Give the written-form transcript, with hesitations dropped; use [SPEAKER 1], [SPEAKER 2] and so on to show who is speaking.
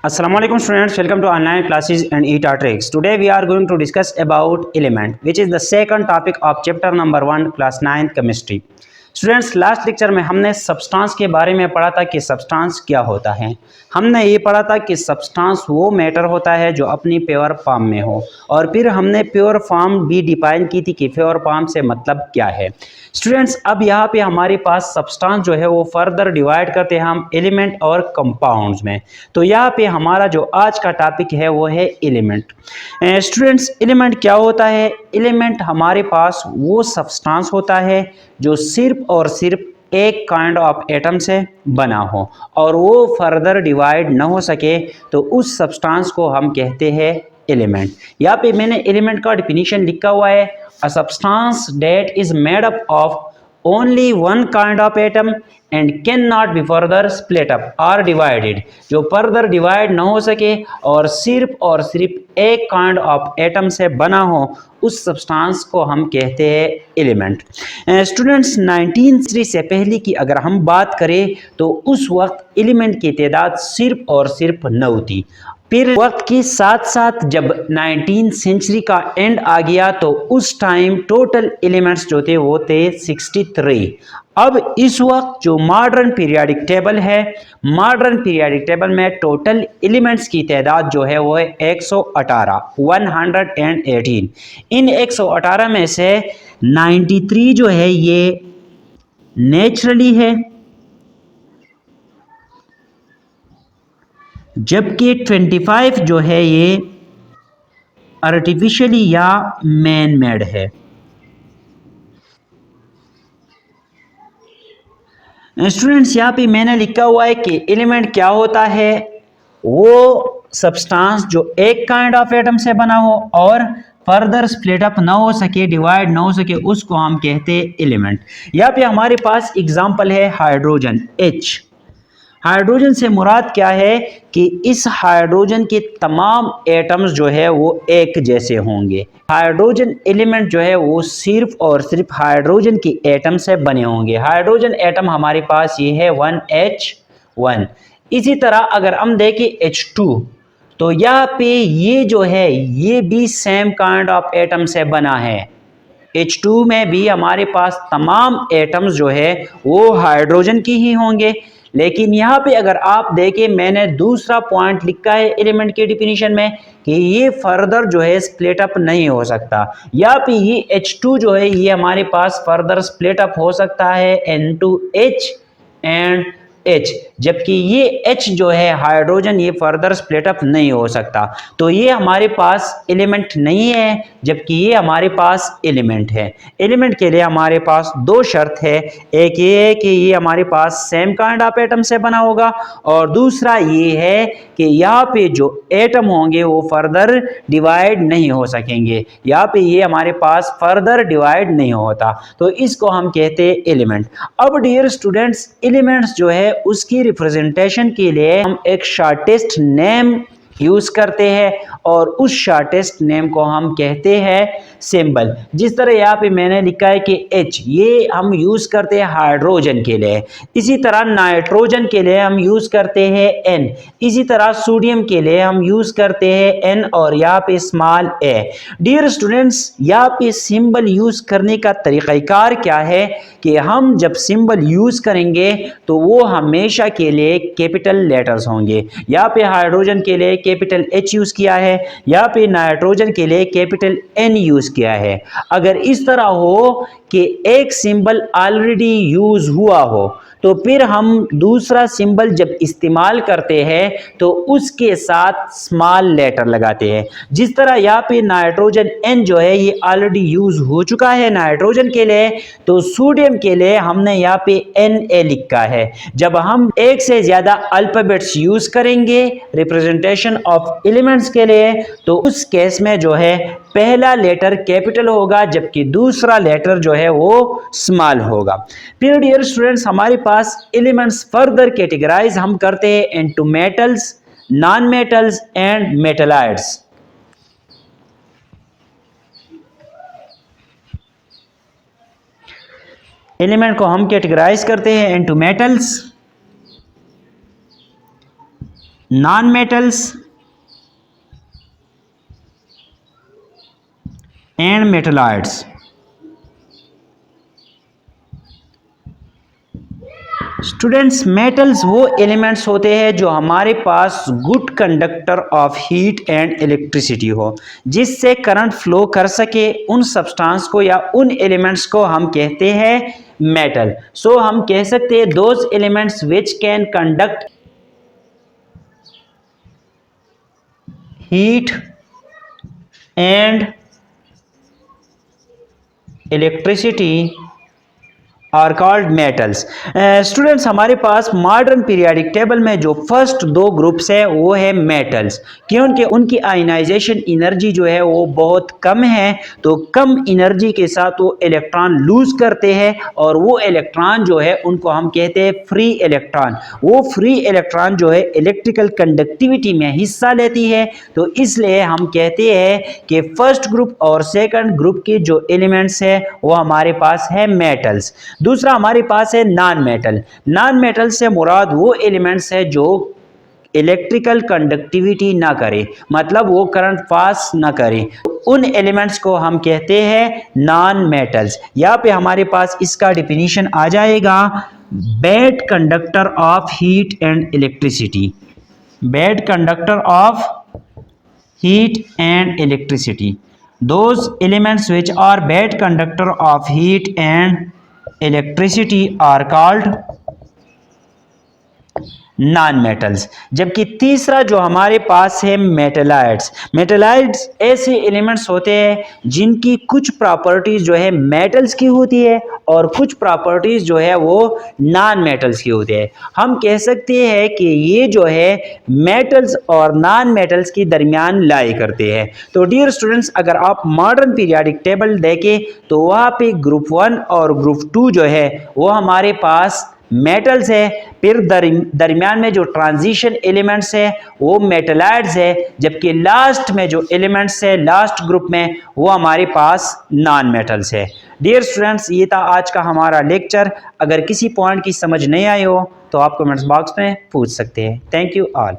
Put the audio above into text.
[SPEAKER 1] Assalamualaikum students, welcome to online classes and ETA tricks. Today we are going to discuss about element, which is the second topic of chapter number 1 class 9 chemistry. Students, last lecture में हमने substance के बारे में पढ़ा था कि substance क्या होता है। हमने ये पढ़ा था कि सब्सटेंस वो मैटर होता है जो अपनी प्योर फॉर्म में हो, और फिर हमने प्योर फॉर्म भी डिफाइन की थी कि प्योर फॉर्म से मतलब क्या है। स्टूडेंट्स, अब यहाँ पे हमारे पास सब्सटेंस जो है वो फर्दर डिवाइड करते हैं हम एलिमेंट और कंपाउंड्स में। तो यहाँ पे हमारा जो आज का टॉपिक है वो है एलिमेंट। स्टूडेंट्स, एलिमेंट क्या होता है? एलिमेंट हमारे पास वो सब्सटेंस होता है जो सिर्फ और सिर्फ एक काइंड ऑफ एटम से बना हो और वो फर्दर डिवाइड ना हो सके, तो उस सब्सटेंस को हम कहते हैं एलिमेंट। यहाँ पे मैंने एलिमेंट का डिफिनीशन लिखा हुआ है, a substance that is made up of only one kind of atom and cannot be further split up or divided। जो फर्दर डिवाइड ना हो सके और सिर्फ एक काइंड ऑफ एटम से बना हो, उस सब्सटेंस को हम कहते हैं एलिमेंट। स्टूडेंट्स, 19th से पहले की अगर हम बात करें तो उस वक्त एलिमेंट की तादाद सिर्फ और सिर्फ 9 थी। फिर वक्त के साथ साथ जब 19th सेंचुरी का एंड आ गया तो उस टाइम टोटल एलिमेंट्स जो थे वो थे 63। अब इस वक्त जो मॉडर्न पीरियोडिक टेबल है, मॉडर्न पीरियोडिक टेबल में टोटल एलिमेंट्स की तादाद जो है वो है 118, 118। इन 118 में से 93 जो है ये नेचुरली है, जबकि 25 जो है ये आर्टिफिशियली या मैन मेड है। स्टूडेंट्स, यहाँ पे मैंने लिखा हुआ है कि एलिमेंट क्या होता है, वो सब्सटेंस जो एक काइंड ऑफ एटम से बना हो और फर्दर स्प्लिट अप ना हो सके, डिवाइड ना हो सके, उसको हम कहते हैं एलिमेंट। यहाँ पे हमारे पास एग्जांपल है हाइड्रोजन H। हाइड्रोजन से मुराद क्या है कि इस हाइड्रोजन के तमाम एटम्स जो है वो एक जैसे होंगे। हाइड्रोजन एलिमेंट जो है वो सिर्फ और सिर्फ हाइड्रोजन के एटम से बने होंगे। हाइड्रोजन एटम हमारे पास ये है 1H1। इसी तरह अगर हम देखें H2, तो यहाँ पे ये जो है ये भी सेम काइंड ऑफ एटम से बना है। H2 में भी हमारे पास तमाम एटम्स जो है वो हाइड्रोजन की ही होंगे। लेकिन यहाँ पे अगर आप देखें, मैंने दूसरा पॉइंट लिखा है एलिमेंट के डिफिनीशन में कि ये फर्दर जो है स्प्लिट अप नहीं हो सकता। यहाँ पे ये H2 जो है ये हमारे पास फर्दर स्प्लिट अप हो सकता है N2H एंड H, जबकि ये H जो है हाइड्रोजन ये फर्दर स्प्लिट अप नहीं हो सकता। तो ये हमारे पास एलिमेंट नहीं है, जबकि ये हमारे पास एलिमेंट है। एलिमेंट के लिए हमारे पास दो शर्त है, एक ये है कि ये हमारे पास सेम काइंड ऑफ एटम से बना होगा, और दूसरा ये है कि यहाँ पे जो एटम होंगे वो फर्दर डिवाइड नहीं हो सकेंगे। यहाँ पे ये हमारे पास फर्दर डिवाइड नहीं होता, तो इसको हम कहते हैं एलिमेंट। अब डियर स्टूडेंट्स, एलिमेंट्स जो है उसकी रिप्रेजेंटेशन के लिए हम एक शॉर्टेस्ट नेम यूज करते हैं, और उस शॉर्टेस्ट नेम को हम कहते हैं सिंबल। जिस तरह यहाँ पे मैंने लिखा है कि H, ये हम यूज करते हैं हाइड्रोजन के लिए। इसी तरह नाइट्रोजन के लिए हम यूज करते हैं N। इसी तरह सोडियम के लिए हम यूज करते हैं N, और यहाँ पे स्मॉल a। डियर स्टूडेंट्स, यहाँ पे सिंबल यूज करने का तरीक़ाकार क्या है कि हम जब सिंबल यूज करेंगे तो वो हमेशा के लिए कैपिटल लेटर्स होंगे। यहाँ पे हाइड्रोजन के लिए कैपिटल H यूज किया है, यहाँ पे नाइट्रोजन के लिए कैपिटल N यूज किया है। अगर इस तरह हो कि एक सिंबल ऑलरेडी यूज हुआ हो, तो फिर हम दूसरा सिंबल जब इस्तेमाल करते हैं तो उसके साथ स्मॉल लेटर लगाते हैं। जिस तरह यहाँ पे नाइट्रोजन N जो है ये ऑलरेडी यूज हो चुका है नाइट्रोजन के लिए, तो सोडियम के लिए हमने यहाँ पे Na लिखा है। जब हम एक से ज्यादा अल्फाबेट्स यूज करेंगे रिप्रेजेंटेशन ऑफ एलिमेंट्स के लिए, तो उस केस में जो है पहला लेटर कैपिटल होगा, जबकि दूसरा लेटर जो है वो स्मॉल होगा। फिर डियर स्टूडेंट्स, हमारे पास एलिमेंट्स फर्दर कैटेगराइज हम करते हैं into metals, non metals and metalloids. Element को हम कैटेगराइज करते हैं into metals, non metals and metalloids. Students, metals वो एलिमेंट्स होते हैं जो हमारे पास good conductor of heat and electricity हो, जिससे करंट फ्लो कर सके। उन सब्सटेंस को या उन एलिमेंट्स को हम कहते हैं मेटल। सो हम कह सकते हैं those elements which can conduct heat and electricity are called metals. Students, हमारे पास मॉडर्न पीरियोडिक टेबल में जो फर्स्ट दो ग्रुप्स है वो है मेटल्स, क्योंकि उनकी आयनाइजेशन एनर्जी जो है वो बहुत कम है। तो कम एनर्जी के साथ वो इलेक्ट्रॉन लूज करते हैं और वो इलेक्ट्रॉन जो है उनको हम कहते हैं फ्री इलेक्ट्रॉन। वो फ्री इलेक्ट्रॉन जो है इलेक्ट्रिकल कंडक्टिविटी में हिस्सा लेती है। तो इसलिए हम कहते हैं कि फर्स्ट ग्रुप और सेकंड ग्रुप के जो एलिमेंट्स है वो हमारे पास है मेटल्स। दूसरा हमारे पास है नॉन मेटल। नॉन मेटल से मुराद वो एलिमेंट्स है जो इलेक्ट्रिकल कंडक्टिविटी ना करे, मतलब वो करंट पास ना करे। उन एलिमेंट्स को हम कहते हैं नॉन मेटल्स। यहाँ पे हमारे पास इसका डिफिनीशन आ जाएगा, bad conductor of heat and electricity. Bad conductor of heat and electricity. Those elements which are bad conductor of heat and electricity are called non metals. जबकि तीसरा जो हमारे पास है मेटलाइड्स। मेटलाइड्स ऐसे एलिमेंट्स होते हैं जिनकी कुछ प्रॉपर्टीज जो है मेटल्स की होती है और कुछ प्रॉपर्टीज जो है वो नॉन मेटल्स की होती है। हम कह सकते हैं कि ये जो है मेटल्स और नॉन मेटल्स के दरमियान लाई करते हैं। तो डियर स्टूडेंट्स, अगर आप मॉडर्न पीरियोडिक टेबल देखें तो वहाँ पे ग्रुप 1 और ग्रुप 2 जो है वो हमारे पास मेटल्स है। फिर दरमियान में जो ट्रांजिशन एलिमेंट्स है वो मेटलाइड्स है, जबकि लास्ट में जो एलिमेंट्स है लास्ट ग्रुप में वो हमारे पास नॉन मेटल्स है। डियर स्टूडेंट्स, ये था आज का हमारा लेक्चर। अगर किसी पॉइंट की समझ नहीं आई हो तो आप कमेंट्स बॉक्स में पूछ सकते हैं। Thank you all.